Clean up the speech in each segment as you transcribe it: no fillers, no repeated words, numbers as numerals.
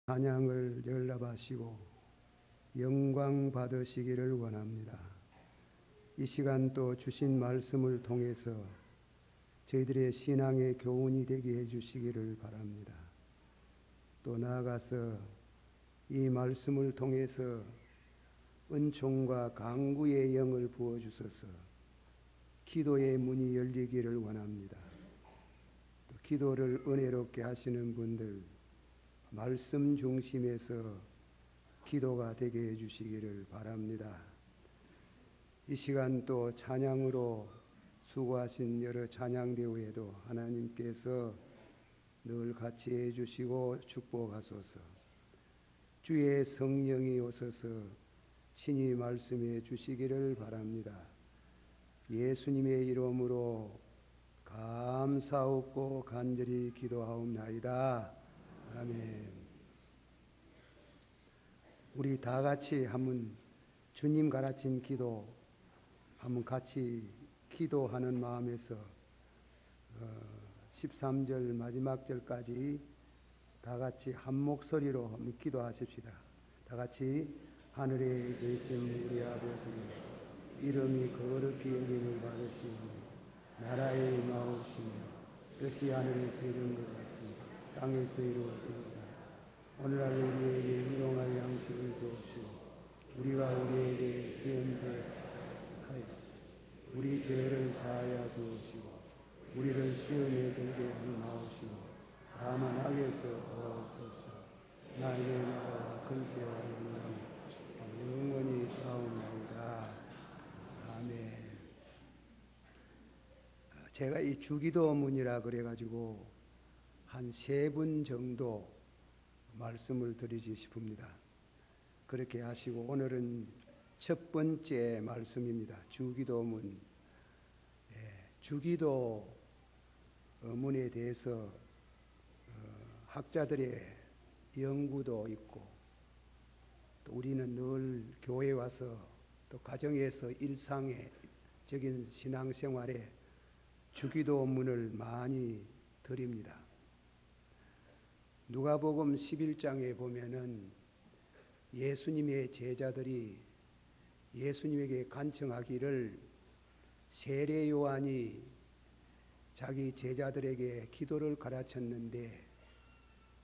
찬양을 연락하시고 영광 받으시기를 원합니다. 이 시간 또 주신 말씀을 통해서 저희들의 신앙의 교훈이 되게 해주시기를 바랍니다. 또 나아가서 이 말씀을 통해서 은총과 강구의 영을 부어주셔서 기도의 문이 열리기를 원합니다. 또 기도를 은혜롭게 하시는 분들 말씀 중심에서 기도가 되게 해주시기를 바랍니다. 이 시간 또 찬양으로 수고하신 여러 찬양대회에도 하나님께서 늘 같이 해주시고 축복하소서. 주의 성령이 오셔서 친히 말씀해 주시기를 바랍니다. 예수님의 이름으로 감사하고 간절히 기도하옵나이다. 아멘. 우리 다 같이 한번 주님 가르친 기도 한번 같이 기도하는 마음에서 13절 마지막 절까지 다 같이 한 목소리로 한번 기도하십시다. 다 같이 하늘에 계신 우리 아버지 이름이 거룩히 여김을 받으시니 나라의 마옵시며 뜻이 하늘에서 이룬 것 같이 땅에서도 이루어지리이다. 오늘날 우리에게 일용할 양식을 주옵시고 우리가 우리에게 지은 죄하여 우리 죄를 사하여 주옵시고 우리를 시험에 들게 하지 마옵시고 다만 악에서 구하옵소서. 나의 나라와 근세와 영광이 영원히 싸움나이다. 아멘. 제가 이 주기도문이라 그래가지고 한 3분 정도 말씀을 드리지 싶습니다. 그렇게 하시고 오늘은 첫 번째 말씀입니다. 주기도문. 주기도문에 대해서 학자들의 연구도 있고 또 우리는 늘 교회에 와서 또 가정에서 일상적인 신앙생활에 주기도문을 많이 드립니다. 누가복음 11장에 보면은 예수님의 제자들이 예수님에게 간청하기를 세례 요한이 자기 제자들에게 기도를 가르쳤는데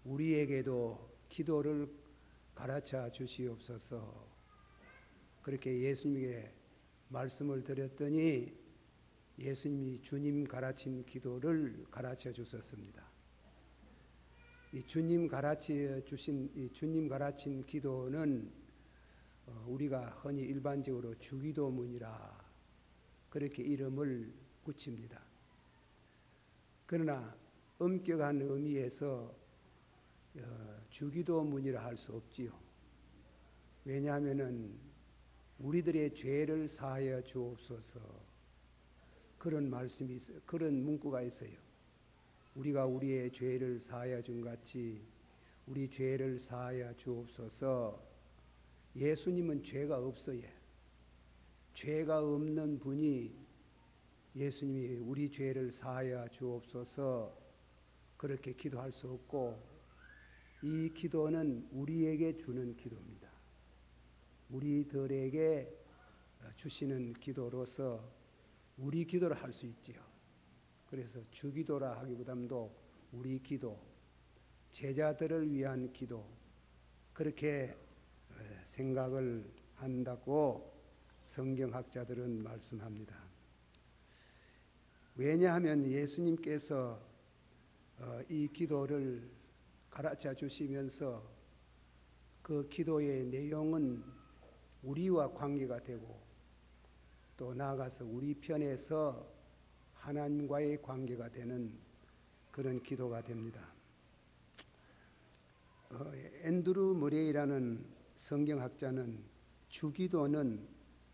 우리에게도 기도를 가르쳐 주시옵소서. 그렇게 예수님에게 말씀을 드렸더니 예수님이 주님 가르친 기도를 가르쳐 주셨습니다. 이 주님 가르쳐 주신 이 주님 가르친 기도는 우리가 흔히 일반적으로 주기도문이라 그렇게 이름을 붙입니다. 그러나 엄격한 의미에서 주기도문이라 할 수 없지요. 왜냐하면은 우리들의 죄를 사하여 주옵소서 그런 말씀이 있어요. 그런 문구가 있어요. 우리가 우리의 죄를 사하여 준 같이 우리 죄를 사하여 주옵소서. 예수님은 죄가 없어요. 죄가 없는 분이 예수님이 우리 죄를 사하여 주옵소서 그렇게 기도할 수 없고 이 기도는 우리에게 주는 기도입니다. 우리들에게 주시는 기도로서 우리 기도를 할 수 있지요. 그래서 주기도라 하기보다도 우리 기도, 제자들을 위한 기도 그렇게 생각을 한다고 성경학자들은 말씀합니다. 왜냐하면 예수님께서 이 기도를 가르쳐 주시면서 그 기도의 내용은 우리와 관계가 되고 또 나아가서 우리 편에서 하나님과의 관계가 되는 그런 기도가 됩니다. 앤드루 머레이라는 성경학자는 주기도는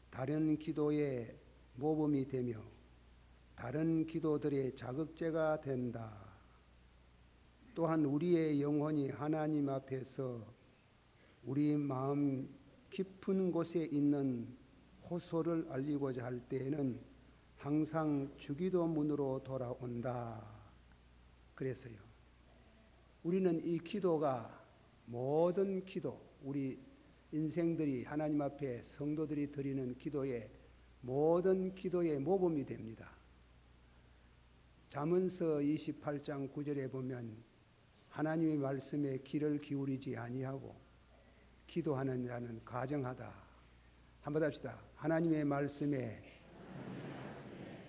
다른 기도의 모범이 되며 다른 기도들의 자극제가 된다. 또한 우리의 영혼이 하나님 앞에서 우리 마음 깊은 곳에 있는 호소를 알리고자 할 때에는 항상 주기도문으로 돌아온다. 그래서요. 우리는 이 기도가 모든 기도, 우리 인생들이 하나님 앞에 성도들이 드리는 기도에 모든 기도의 모범이 됩니다. 잠언서 28장 9절에 보면 하나님의 말씀에 귀를 기울이지 아니하고 기도하는 자는 가정하다. 한번 합시다. 하나님의 말씀에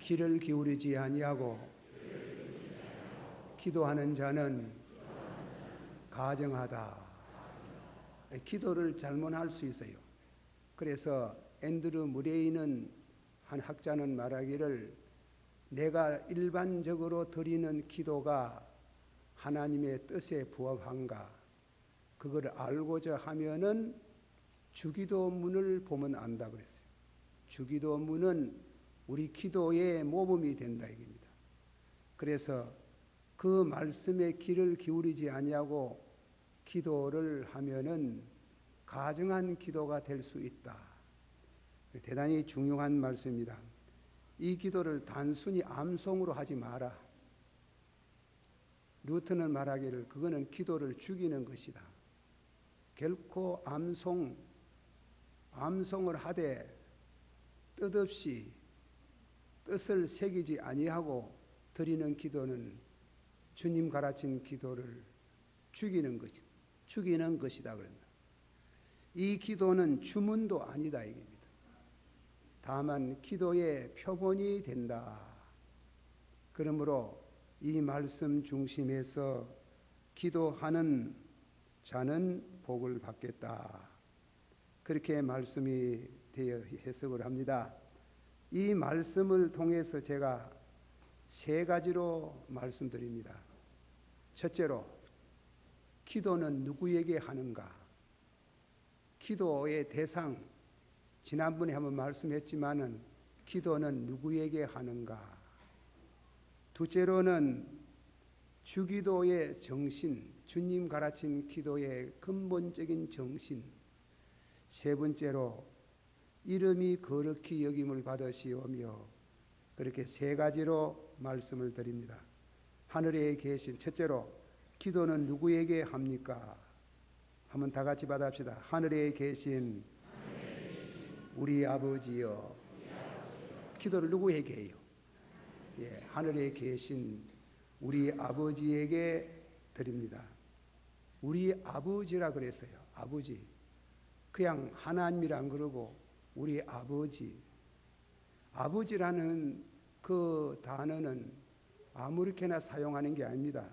귀를 기울이지 아니하고 기도하는 자는 가정하다. 기도를 잘못할 수 있어요. 그래서 앤드루 무레이는 한 학자는 말하기를 내가 일반적으로 드리는 기도가 하나님의 뜻에 부합한가 그걸 알고자 하면은 주기도문을 보면 안다 그랬어요. 주기도문은 우리 기도의 모범이 된다 이겁니다. 그래서 그 말씀에 귀를 기울이지 아니하고 기도를 하면은 가정한 기도가 될 수 있다. 대단히 중요한 말씀입니다. 이 기도를 단순히 암송으로 하지 마라. 루터는 말하기를 그거는 기도를 죽이는 것이다. 결코 암송을 하되 뜻없이 뜻을 새기지 아니하고 드리는 기도는 주님 가르친 기도를 죽이는 것이다 그런다. 이 기도는 주문도 아니다 이겁니다. 다만 기도의 표본이 된다. 그러므로 이 말씀 중심에서 기도하는 자는 복을 받겠다. 그렇게 말씀이 되어 해석을 합니다. 이 말씀을 통해서 제가 세 가지로 말씀드립니다. 첫째로 기도는 누구에게 하는가? 기도의 대상, 지난번에 한번 말씀했지만은 기도는 누구에게 하는가? 둘째로는 주기도의 정신, 주님 가르친 기도의 근본적인 정신. 세 번째로 이름이 거룩히 여김을 받으시오며 그렇게 세 가지로 말씀을 드립니다. 하늘에 계신 첫째로 기도는 누구에게 합니까? 한번 다 같이 받아합시다. 하늘에 계신 우리 아버지여. 기도를 누구에게 해요? 예, 하늘에 계신 우리 아버지에게 드립니다. 우리 아버지라 그랬어요. 아버지. 그냥 하나님이란 그러고 우리 아버지. 아버지라는 그 단어는 아무렇게나 사용하는 게 아닙니다.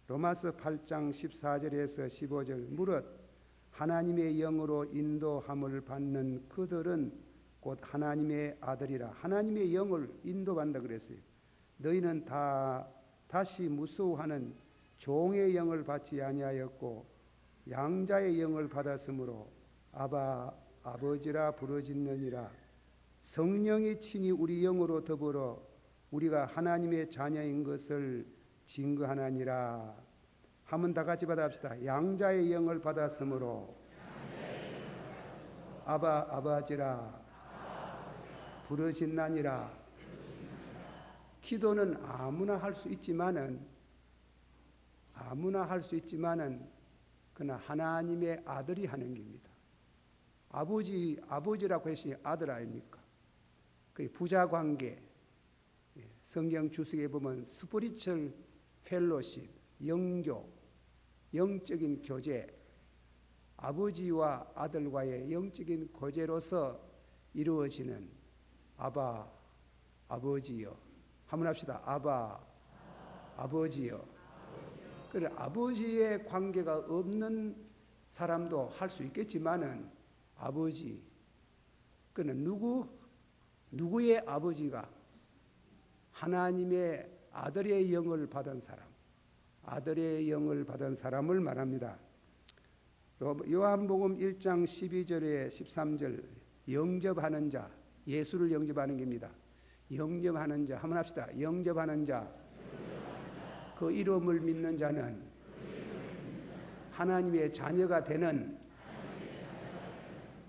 로마서 8장 14절에서 15절 무릇 하나님의 영으로 인도함을 받는 그들은 곧 하나님의 아들이라. 하나님의 영을 인도받는다 그랬어요. 너희는 다 다시 무서워하는 종의 영을 받지 아니하였고 양자의 영을 받았으므로 아바 아버지라 부르짖느니라. 성령이 친히 우리 영으로 더불어 우리가 하나님의 자녀인 것을 증거하나니라. 한번 다 같이 받아합시다. 양자의 영을 받았으므로 아바 아버지라 부르짖나니라. 기도는 아무나 할 수 있지만은 그러나 하나님의 아들이 하는 겁니다. 아버지라고 했으니 아들 아닙니까? 그 부자 관계. 성경 주석에 보면 스피리추얼 펠로십, 영교, 영적인 교제, 아버지와 아들과의 영적인 교제로서 이루어지는 아바, 아버지여. 한번 합시다. 아바, 아버지여. 그래, 아버지의 관계가 없는 사람도 할 수 있겠지만은 아버지, 그는 누구의 아버지가? 하나님의 아들의 영을 받은 사람, 아들의 영을 받은 사람을 말합니다. 요한복음 1장 12절에 13절 영접하는 자, 예수를 영접하는 겁니다. 영접하는 자, 한번 합시다. 영접하는 자, 그 이름을 믿는 자는 하나님의 자녀가 되는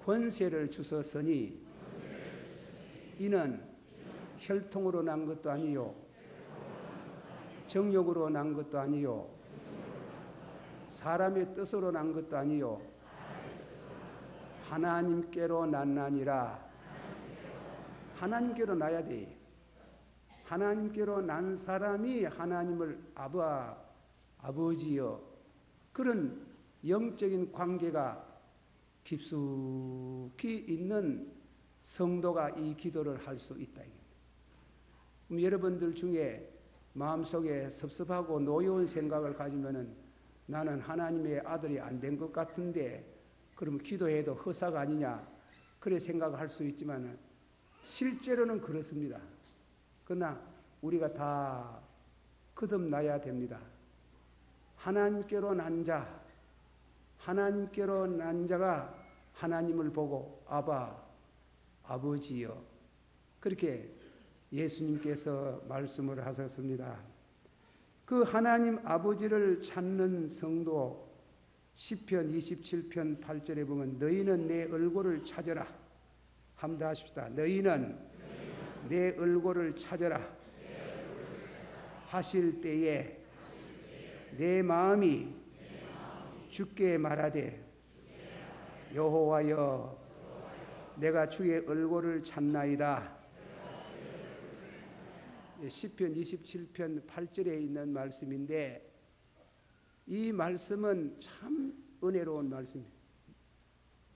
권세를 주셨으니 이는 혈통으로 난 것도 아니요 정욕으로 난 것도 아니요 사람의 뜻으로 난 것도 아니요 하나님께로 났나니라. 하나님께로 나야 돼. 하나님께로 난 사람이 하나님을 아버지여, 그런 영적인 관계가 깊숙이 있는 성도가 이 기도를 할 수 있다. 그럼 여러분들 중에 마음속에 섭섭하고 노여운 생각을 가지면은 나는 하나님의 아들이 안 된 것 같은데 그러면 기도해도 허사가 아니냐, 그래 생각할 수 있지만 실제로는 그렇습니다. 그러나 우리가 다 거듭나야 됩니다. 하나님께로 난 자가 하나님을 보고 아버지여, 그렇게 예수님께서 말씀을 하셨습니다. 그 하나님 아버지를 찾는 성도, 시편 27편 8절에 보면 너희는 내 얼굴을 찾아라. 한번 더 하십시다. 너희는 내 얼굴을 찾아라 하실 때에 내 마음이 주께 말하되 여호와여 내가 주의 얼굴을 찾나이다. 시편 27편 8절에 있는 말씀인데 이 말씀은 참 은혜로운 말씀입니다.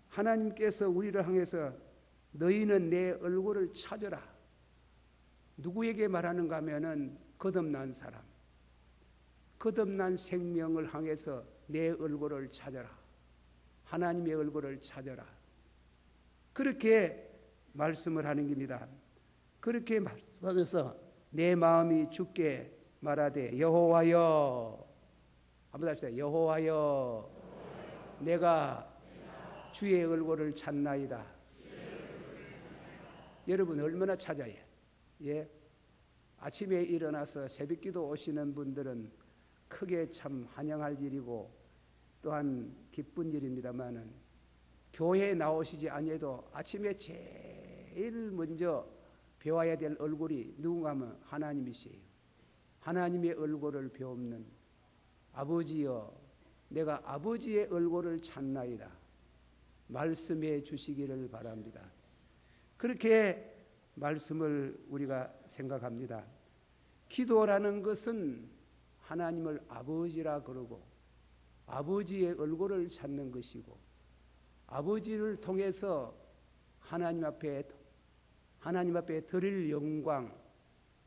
하나님께서 우리를 향해서 너희는 내 얼굴을 찾아라. 누구에게 말하는가 하면은 거듭난 사람, 거듭난 생명을 향해서 내 얼굴을 찾아라. 하나님의 얼굴을 찾아라. 그렇게 말씀을 하는 겁니다. 그렇게 말씀하면서 내 마음이 주께 말하되 여호와여, 한번 합시다. 여호와여 내가 주의 얼굴을 찾나이다. 여러분 얼마나 찾아요? 예? 아침에 일어나서 새벽기도 오시는 분들은 크게 참 환영할 일이고 또한 기쁜 일입니다만은 교회에 나오시지 아니해도 아침에 제일 먼저 배워야 될 얼굴이 누군가 하면 하나님이시에요. 하나님의 얼굴을 배우는 아버지여 내가 아버지의 얼굴을 찾나이다. 말씀해 주시기를 바랍니다. 그렇게 말씀을 우리가 생각합니다. 기도라는 것은 하나님을 아버지라 그러고 아버지의 얼굴을 찾는 것이고 아버지를 통해서 하나님 앞에 드릴 영광,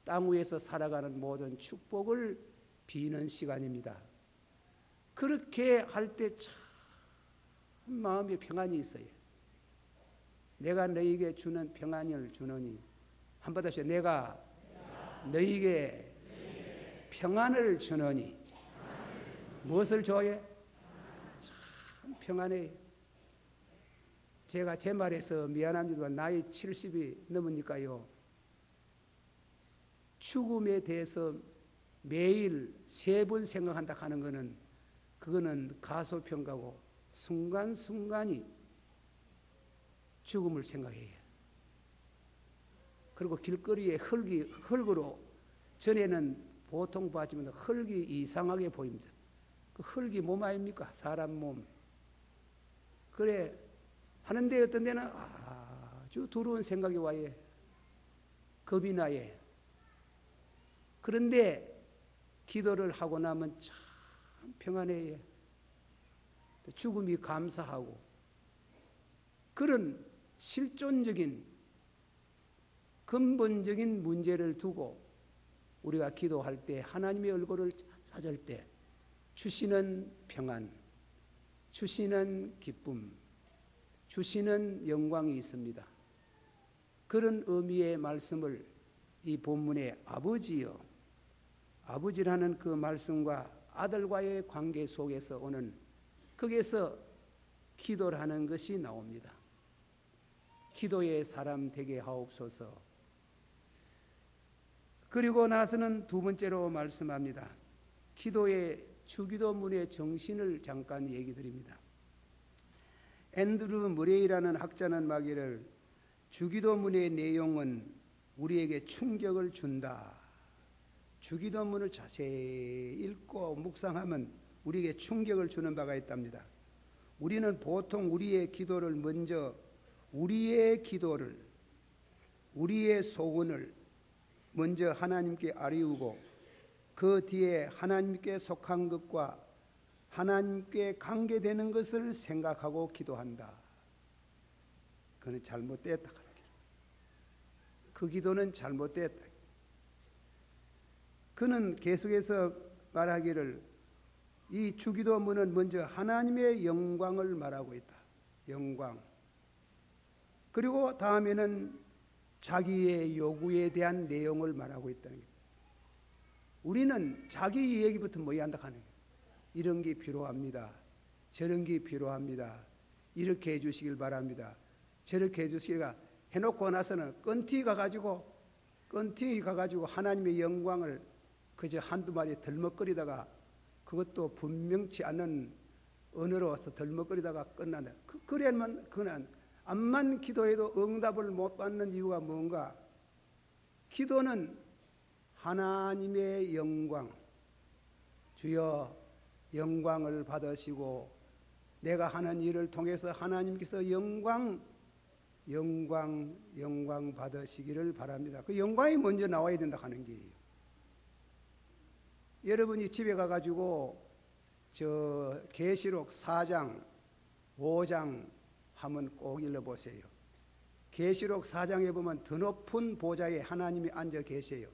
땅 위에서 살아가는 모든 축복을 비는 시간입니다. 그렇게 할 때 참 마음에 평안이 있어요. 내가 너희에게 주는 평안을 주노니, 한번 다시 내가 너희에게 평안을 주노니, 무엇을 줘요? 참 평안해요. 제가 제 말에서 미안합니다만 나이 70이 넘으니까요. 죽음에 대해서 매일 3번 생각한다 하는 것은 그거는 가소평가고 순간순간이 죽음을 생각해요. 그리고 길거리에 흙으로 전에는 보통 봤지만 흙이 이상하게 보입니다. 그 흙이 몸 아닙니까? 사람 몸. 그래 하는데 어떤 데는 아주 두려운 생각이 와요. 겁이 나요. 그런데 기도를 하고 나면 참 평안해요. 죽음이 감사하고 그런 실존적인 근본적인 문제를 두고 우리가 기도할 때 하나님의 얼굴을 찾을 때 주시는 평안, 주시는 기쁨, 주시는 영광이 있습니다. 그런 의미의 말씀을 이 본문의 아버지여, 아버지라는 그 말씀과 아들과의 관계 속에서 오는 거기에서 기도를 하는 것이 나옵니다. 기도의 사람 되게 하옵소서. 그리고 나서는 두 번째로 말씀합니다. 기도의 주기도문의 정신을 잠깐 얘기 드립니다. 앤드루 머레이라는 학자는 말기를 주기도문의 내용은 우리에게 충격을 준다. 주기도문을 자세히 읽고 묵상하면 우리에게 충격을 주는 바가 있답니다. 우리는 보통 우리의 기도를 먼저 우리의 기도를 우리의 소원을 먼저 하나님께 아뢰우고 그 뒤에 하나님께 속한 것과 하나님께 관계되는 것을 생각하고 기도한다. 그는 잘못됐다. 그 기도는 잘못됐다. 그는 계속해서 말하기를 이 주기도문은 먼저 하나님의 영광을 말하고 있다. 영광. 그리고 다음에는 자기의 요구에 대한 내용을 말하고 있다는 거예요. 우리는 자기 얘기부터 뭐야 한다 하는 거예요. 이런 게 필요합니다. 저런 게 필요합니다. 이렇게 해주시길 바랍니다. 저렇게 해주시기가 해놓고 나서는 끈티 가가지고 하나님의 영광을 그저 한두 마디 덜먹거리다가 그것도 분명치 않은 언어로서 덜먹거리다가 끝난다. 그래만 그는 암만 기도해도 응답을 못 받는 이유가 뭔가? 기도는 하나님의 영광, 주여 영광을 받으시고 내가 하는 일을 통해서 하나님께서 영광 받으시기를 바랍니다. 그 영광이 먼저 나와야 된다 하는 게예요. 여러분이 집에 가가지고 저 계시록 4장, 5장 하면 꼭 읽어보세요. 계시록 4장에 보면 더 높은 보좌에 하나님이 앉아 계세요.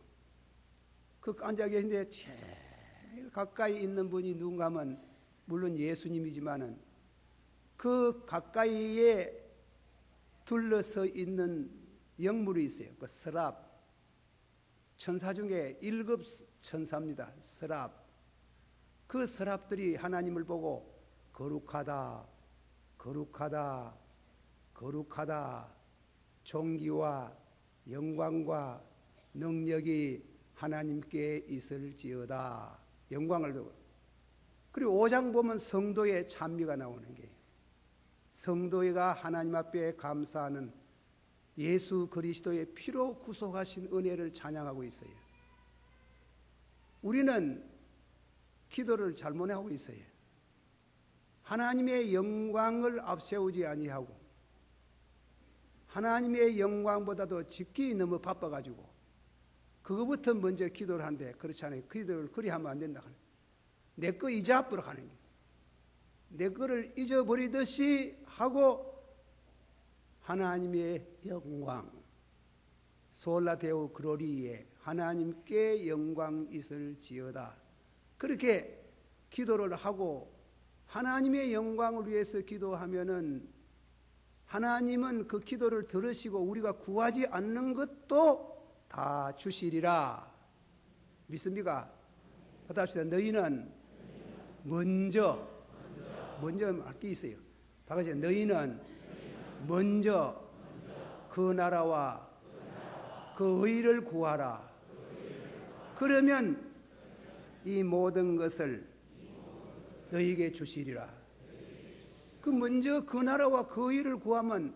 그 앉아 계신데 제일 가까이 있는 분이 누군가 하면 물론 예수님이지만은 그 가까이에 둘러서 있는 영물이 있어요. 그 스랍. 천사 중에 1급 천사입니다. 스랍. 그 스랍들이 하나님을 보고 거룩하다, 거룩하다, 거룩하다. 존귀와 영광과 능력이 하나님께 있을지어다. 영광을 두고. 그리고 5장 보면 성도의 찬미가 나오는 게예요. 성도가 하나님 앞에 감사하는 예수 그리스도의 피로 구속하신 은혜를 찬양하고 있어요. 우리는 기도를 잘못하고 있어요. 하나님의 영광을 앞세우지 아니하고 하나님의 영광보다도 짓기 너무 바빠가지고 그거부터 먼저 기도를 하는데 그렇지 않아요. 기도를 그리 하면 안 된다. 내 거 잊어버려 하는 게. 내 거를 잊어버리듯이 하고 하나님의 영광 솔라데오 그로리에 하나님께 영광 있을지어다. 그렇게 기도를 하고 하나님의 영광을 위해서 기도하면은 하나님은 그 기도를 들으시고 우리가 구하지 않는 것도 다 주시리라. 믿습니까? 하답시다. 너희는 먼저 할 게 있어요. 바가지 너희는 먼저 그 나라와 그 의를 구하라. 그러면 이 모든 것을 너희에게 주시리라. 그 먼저 그 나라와 그 의를 구하면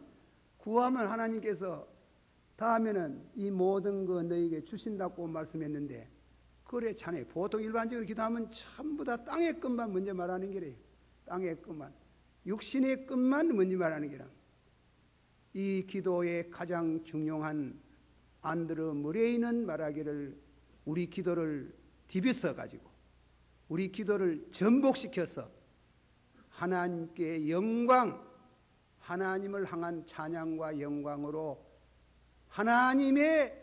하나님께서 다음에는 이 모든 거 너희에게 주신다고 말씀했는데 그래 자네 보통 일반적으로 기도하면 전부 다 땅의 것만 먼저 말하는 게래요. 땅의 것만 육신의 것만 먼저 말하는 게라. 이 기도의 가장 중요한 안드레 무레이는 말하기를 우리 기도를 디비서 가지고 우리 기도를 전복시켜서 하나님께 영광, 하나님을 향한 찬양과 영광으로 하나님의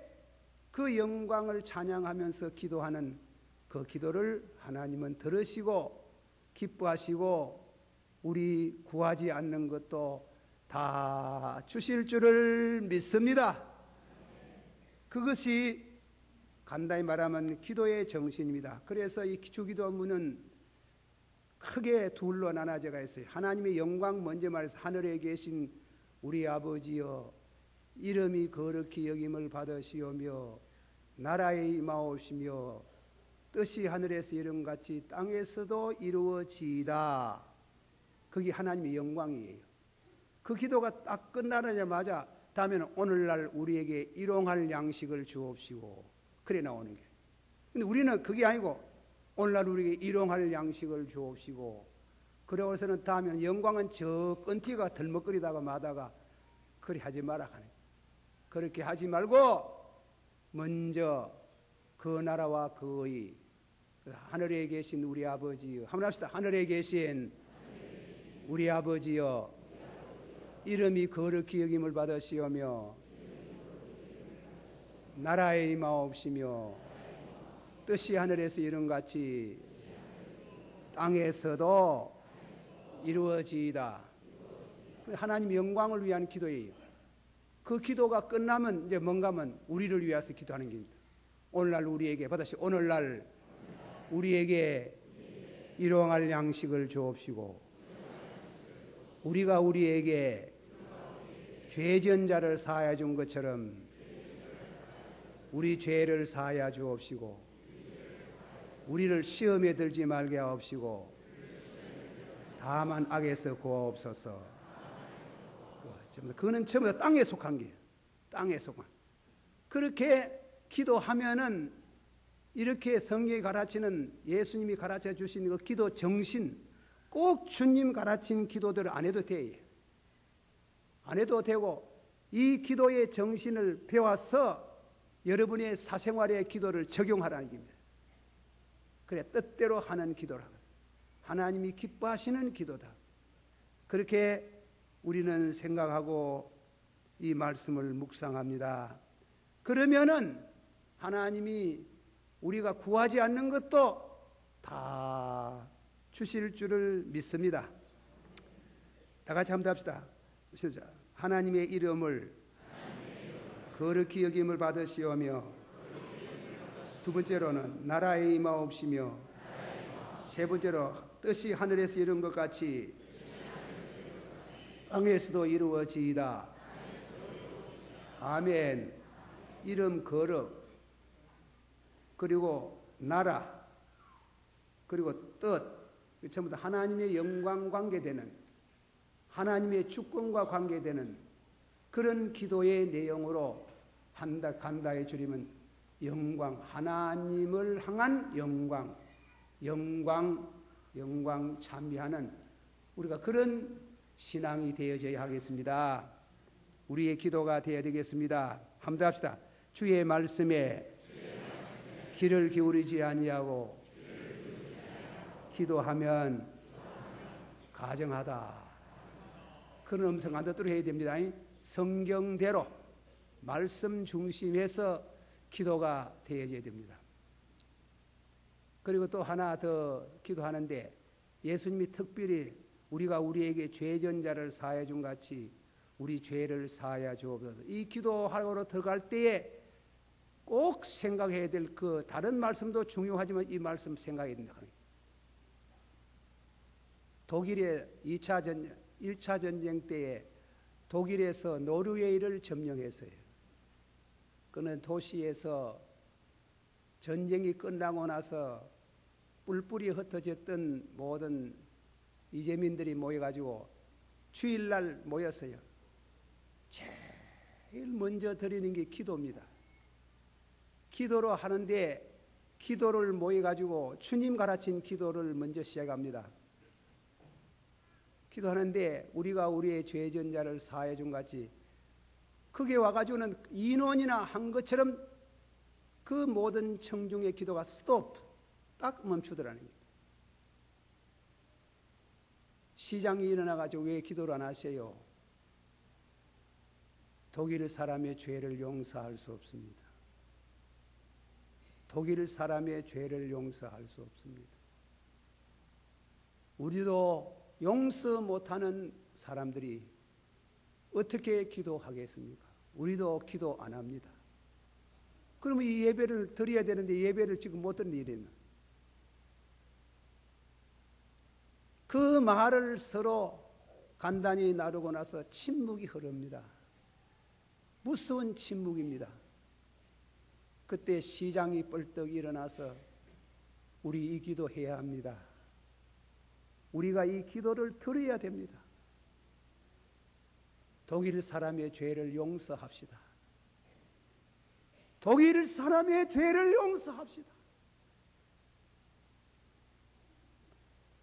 그 영광을 찬양하면서 기도하는 그 기도를 하나님은 들으시고 기뻐하시고 우리 구하지 않는 것도 다 주실 줄을 믿습니다. 그것이 간단히 말하면 기도의 정신입니다. 그래서 이 주기도문은 크게 둘로 나눠져가 있어요. 하나님의 영광 먼저 말해서 하늘에 계신 우리 아버지여 이름이 거룩히 여김을 받으시오며 나라에 임하옵시며 뜻이 하늘에서 이름같이 땅에서도 이루어지이다. 그게 하나님의 영광이에요. 그 기도가 딱 끝나자마자 다음에는 오늘날 우리에게 일용할 양식을 주옵시고 그래 나오는 게. 근데 우리는 그게 아니고 오늘날 우리에게 일용할 양식을 주옵시고, 그러고서는 다음에는 영광은 저 끈티가 덜먹거리다가 마다가 그리 하지 마라 하네. 그렇게 하지 말고 먼저 그 나라와 그 의, 하늘에 계신 우리 아버지여, 한번 합시다. 하늘에 계신 우리 아버지여, 이름이 거룩히 여김을 받으시오며 나라의 임하옵시며 뜻이 하늘에서 이룬같이 땅에서도 이루어지이다. 하나님 영광을 위한 기도예요. 그 기도가 끝나면 이제 뭔가면 우리를 위해서 기도하는 겁니다. 오늘날 우리에게 받으시, 오늘날 우리에게 일용할 양식을 주옵시고, 우리가 우리에게 죄진 자를 사하여 준 것처럼 우리 죄를 사하여 주옵시고, 우리를 시험에 들지 말게 하옵시고, 다만 악에서 구하옵소서. 그거는 전부 다 땅에 속한 게예요. 땅에 속한. 그렇게 기도하면은 이렇게 성경이 가르치는, 예수님이 가르쳐 주신 그 기도 정신, 꼭 주님 가르친 기도들을 안 해도 돼요. 안 해도 되고, 이 기도의 정신을 배워서 여러분의 사생활의 기도를 적용하라는 겁니다. 그래, 뜻대로 하는 기도라. 하나님이 기뻐하시는 기도다. 그렇게 우리는 생각하고 이 말씀을 묵상합니다. 그러면은 하나님이 우리가 구하지 않는 것도 다 주실 줄을 믿습니다. 다 같이 한번 합시다. 하나님의 이름을 거룩히 여김을 받으시오며, 두 번째로는 나라에 임하옵시며, 세 번째로 뜻이 하늘에서 이룬 것 같이 땅에서도 이루어지이다. 아멘. 이름 거룩, 그리고 나라, 그리고 뜻, 전부 다 하나님의 영광 관계되는, 하나님의 주권과 관계되는 그런 기도의 내용으로 간다해 줄이면 영광, 하나님을 향한 영광, 영광 찬미하는 우리가 그런 신앙이 되어져야 하겠습니다. 우리의 기도가 되어야 되겠습니다. 한번 더 합시다. 주의 말씀에 귀를 기울이지 아니하고 기도하면 가정하다. 그런 음성 안 듣도록 해야 됩니다. 성경대로 말씀 중심에서 기도가 되어져야 됩니다. 그리고 또 하나 더 기도하는데, 예수님이 특별히 우리가 우리에게 죄진 자를 사하여 준 같이 우리 죄를 사하여 주옵소서. 이 기도하러 들어갈 때에 꼭 생각해야 될 그 다른 말씀도 중요하지만 이 말씀 생각해야 된다. 독일의 1차 전쟁 때에 독일에서 노르웨이를 점령했어요. 그는 도시에서 전쟁이 끝나고 나서 뿔뿔이 흩어졌던 모든 이재민들이 모여가지고 주일날 모였어요. 제일 먼저 드리는 게 기도입니다. 기도로 하는데, 기도를 모여가지고 주님 가르친 기도를 먼저 시작합니다. 기도하는데 우리가 우리의 죄진 자를 사하여 준 같이, 그게 와가지고는 인원이나 한 것처럼 그 모든 청중의 기도가 스톱, 딱 멈추더라는 겁니다. 시장이 일어나가지고 왜 기도를 안 하세요? 독일 사람의 죄를 용서할 수 없습니다. 독일 사람의 죄를 용서할 수 없습니다. 우리도 용서 못하는 사람들이 어떻게 기도하겠습니까? 우리도 기도 안 합니다. 그러면 이 예배를 드려야 되는데 예배를 지금 못 드리는 일이나, 그 말을 서로 간단히 나누고 나서 침묵이 흐릅니다. 무서운 침묵입니다. 그때 시장이 뻘떡 일어나서 우리 이 기도 해야 합니다. 우리가 이 기도를 드려야 됩니다. 독일 사람의 죄를 용서합시다. 독일 사람의 죄를 용서합시다.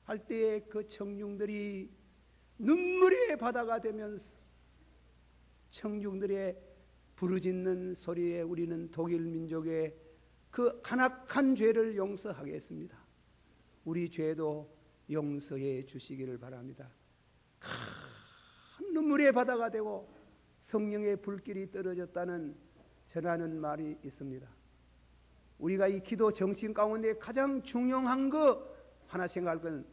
할 때에 그 청중들이 눈물의 바다가 되면서 청중들의 부르짖는 소리에 우리는 독일 민족의 그 간악한 죄를 용서하겠습니다. 우리 죄도 용서해 주시기를 바랍니다. 큰 눈물의 바다가 되고 성령의 불길이 떨어졌다는 전하는 말이 있습니다. 우리가 이 기도 정신 가운데 가장 중요한 거 하나 생각할 건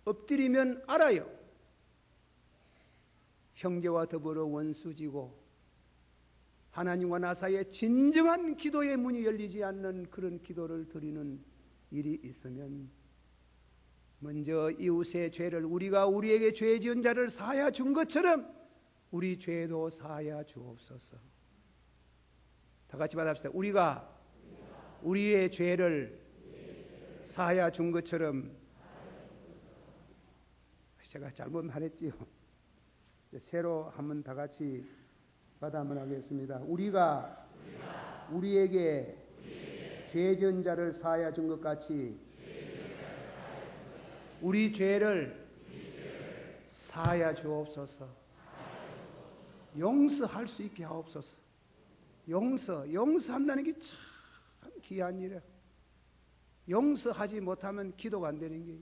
엎드리면 알아요. 형제와 더불어 원수지고 하나님과 나 사이에 진정한 기도의 문이 열리지 않는 그런 기도를 드리는 일이 있으면 먼저 이웃의 죄를 우리가 우리에게 죄 지은 자를 사하여 준 것처럼 우리 죄도 사하여 주옵소서. 다 같이 받아봅시다. 우리가 우리의 죄를 사하여 준 것처럼. 제가 잘못 말했지요. 새로 한번 다 같이 받아만 하겠습니다. 우리가 우리에게 죄 지은 자를 사하여 준 것 같이 우리 죄를 사하여 주옵소서. 용서할 수 있게 하옵소서. 용서한다는 게 참 귀한 일이에요. 용서하지 못하면 기도가 안 되는 게,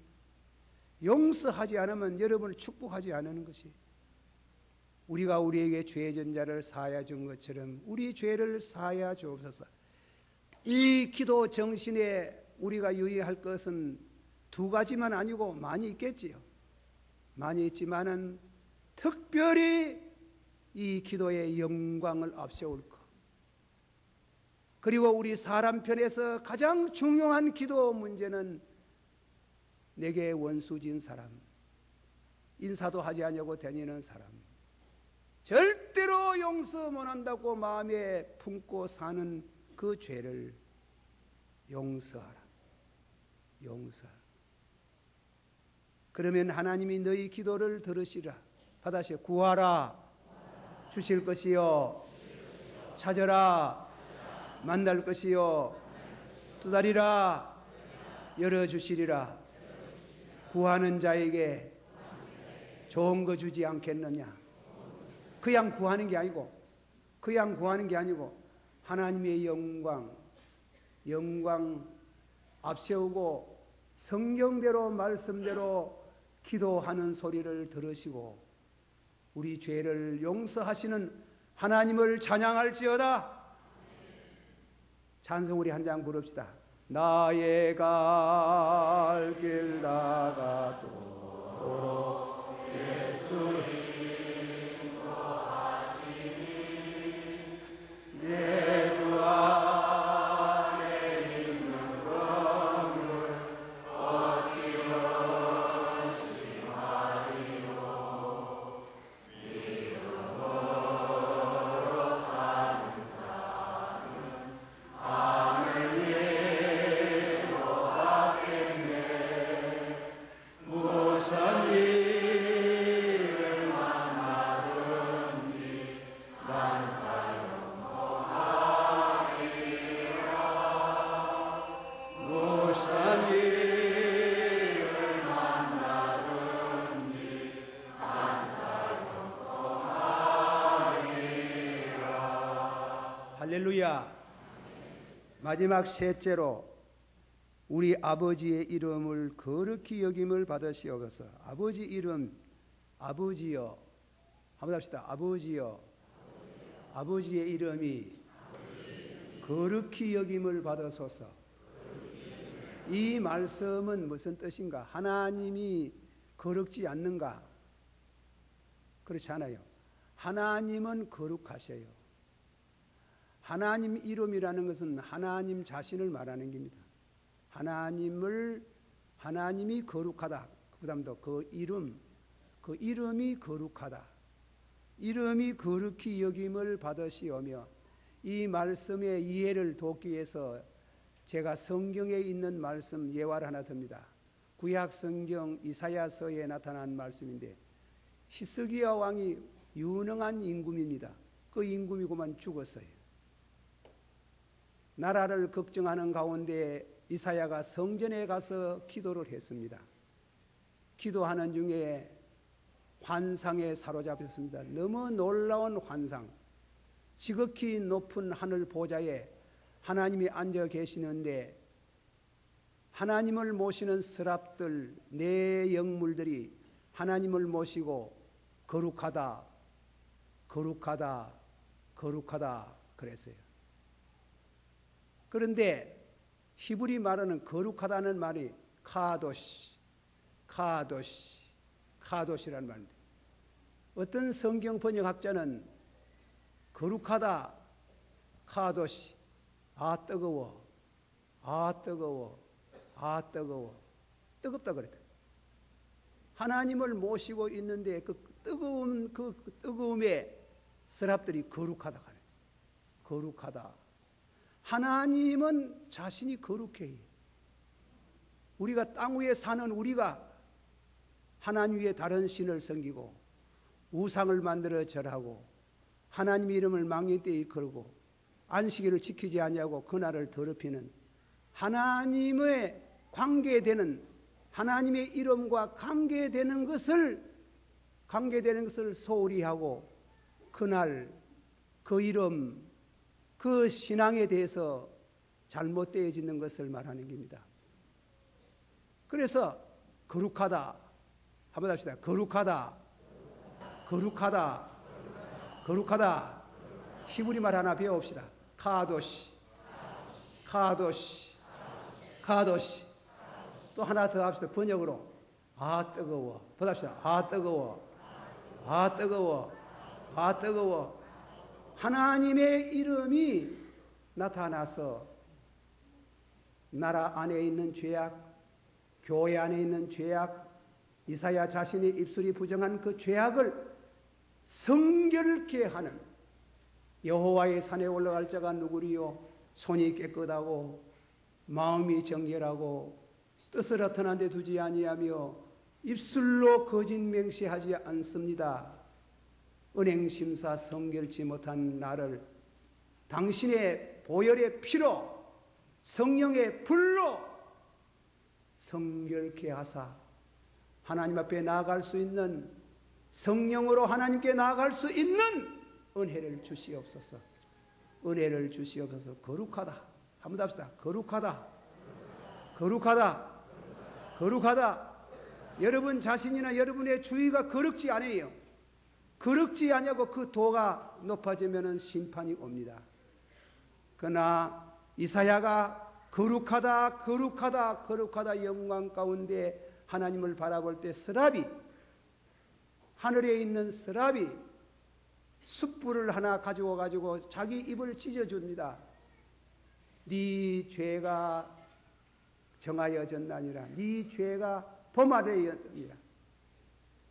용서하지 않으면 여러분을 축복하지 않는 것이, 우리가 우리에게 죄 지은 자를 사하여 준 것처럼 우리 죄를 사하여 주옵소서. 이 기도 정신에 우리가 유의할 것은 두 가지만 아니고 많이 있겠지요. 많이 있지만은 특별히 이 기도의 영광을 앞세울 것, 그리고 우리 사람 편에서 가장 중요한 기도 문제는 내게 원수진 사람, 인사도 하지 않냐고 다니는 사람, 절대로 용서 못한다고 마음에 품고 사는 그 죄를 용서하라. 용서하라. 그러면 하나님이 너희 기도를 들으시라. 받아시오. 구하라, 주실 것이요. 찾아라, 만날 것이요. 두드리라, 열어주시리라. 구하는 자에게 좋은 거 주지 않겠느냐. 그냥 구하는 게 아니고 하나님의 영광 앞세우고 성경대로 말씀대로 기도하는 소리를 들으시고 우리 죄를 용서하시는 하나님을 찬양할지어다. 찬송 우리 한 장 부릅시다. 나의 갈 길 다가도록 예수 내 주 안에 있는 건물 어찌 원심하리요. 믿음으로 사는 자는 하늘님으로 받겠네. 무슨 일을 만나든지 난 할렐루야. 마지막 셋째로 우리 아버지의 이름을 거룩히 여김을 받으시옵소서. 아버지 이름, 아버지여. 한번 합시다. 아버지여. 아버지의 이름이 거룩히 여김을 받으소서. 이 말씀은 무슨 뜻인가? 하나님이 거룩지 않는가? 그렇지 않아요. 하나님은 거룩하셔요. 하나님 이름이라는 것은 하나님 자신을 말하는 겁니다. 하나님이 거룩하다. 그 다음도 그 이름이 거룩하다. 이름이 거룩히 여김을 받으시오며, 이 말씀의 이해를 돕기 위해서 제가 성경에 있는 말씀 예화를 하나 듭니다. 구약 성경 이사야서에 나타난 말씀인데, 히스기야 왕이 유능한 임금입니다. 그 임금이 그만 죽었어요. 나라를 걱정하는 가운데 이사야가 성전에 가서 기도를 했습니다. 기도하는 중에 환상에 사로잡혔습니다. 너무 놀라운 환상. 지극히 높은 하늘 보좌에 하나님이 앉아 계시는데 하나님을 모시는 스랍들, 네 영물들이 하나님을 모시고 거룩하다, 거룩하다, 거룩하다 그랬어요. 그런데 히브리 말하는 거룩하다는 말이 카도시, 카도시, 카도시라는 말인데 어떤 성경 번역학자는 거룩하다, 카도시, 아 뜨거워, 아 뜨거워, 아 뜨거워, 뜨겁다 그랬다. 하나님을 모시고 있는데 그 뜨거움에 스랍들이 거룩하다 그래. 거룩하다. 하나님은 자신이 거룩해. 우리가 땅 위에 사는 우리가 하나님 위에 다른 신을 섬기고 우상을 만들어 절하고 하나님의 이름을 망령되이 걸고 안식일을 지키지 아니하고 그날을 더럽히는 하나님의 관계되는 하나님의 이름과 관계되는 것을 소홀히 하고 그날 그 이름 그 신앙에 대해서 잘못되어지는 것을 말하는 겁니다. 그래서 거룩하다 한번 합시다. 거룩하다, 거룩하다, 거룩하다. 히브리 말 하나 배워봅시다. 카도시, 카도시, 카도시. 또 하나 더 합시다. 번역으로 아 뜨거워. 보답시다. 아 뜨거워, 아 뜨거워, 아 뜨거워. 하나님의 이름이 나타나서 나라 안에 있는 죄악, 교회 안에 있는 죄악, 이사야 자신의 입술이 부정한 그 죄악을 성결케 하는 여호와의 산에 올라갈 자가 누구리요? 손이 깨끗하고 마음이 정결하고 뜻을 어떠한 데 두지 아니하며 입술로 거짓 맹세하지 않습니다. 은행심사 성결치 못한 나를 당신의 보혈의 피로 성령의 불로 성결케 하사 하나님 앞에 나아갈 수 있는 성령으로 하나님께 나아갈 수 있는 은혜를 주시옵소서. 은혜를 주시옵소서. 거룩하다. 한번 합시다. 거룩하다. 거룩하다. 거룩하다. 여러분 자신이나 여러분의 주위가 거룩지 않아요. 거룩지 않냐고 그 도가 높아지면 심판이 옵니다. 그러나 이사야가 거룩하다, 거룩하다, 거룩하다 영광 가운데 하나님을 바라볼 때 스랍이 하늘에 있는 스랍이 숯불을 하나 가지고 자기 입을 찢어줍니다. 네 죄가 정하여졌나니라. 네 죄가 도말하였느니라.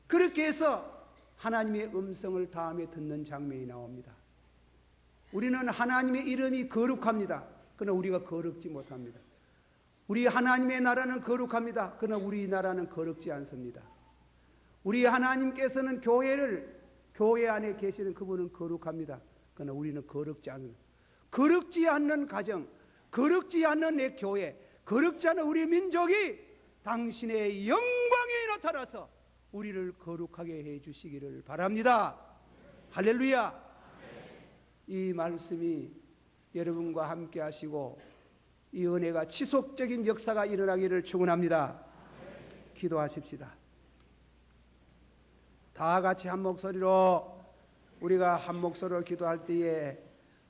그렇게 해서 하나님의 음성을 다음에 듣는 장면이 나옵니다. 우리는 하나님의 이름이 거룩합니다. 그러나 우리가 거룩지 못합니다. 우리 하나님의 나라는 거룩합니다. 그러나 우리 나라는 거룩지 않습니다. 우리 하나님께서는 교회 안에 계시는 그분은 거룩합니다. 그러나 우리는 거룩지 않습니다. 거룩지 않는 가정, 거룩지 않는 내 교회, 거룩지 않은 우리 민족이 당신의 영광이 나타나서 우리를 거룩하게 해주시기를 바랍니다. 할렐루야. 이 말씀이 여러분과 함께 하시고 이 은혜가 지속적인 역사가 일어나기를 축원합니다. 기도하십시다. 다 같이 한 목소리로 우리가 한 목소리로 기도할 때에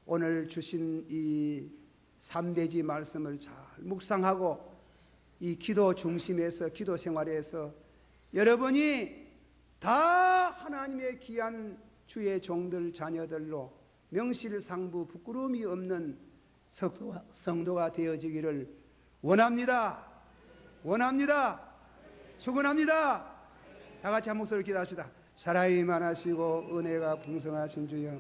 오늘 주신 이 3대지 말씀을 잘 묵상하고 이 기도 중심에서 기도 생활에서 여러분이 다 하나님의 귀한 주의 종들 자녀들로 명실상부 부끄러움이 없는 성도가 되어지기를 원합니다. 원합니다. 축원합니다. 다 같이 한 목소리로 기도합시다. 사랑이 많으시고 은혜가 풍성하신 주여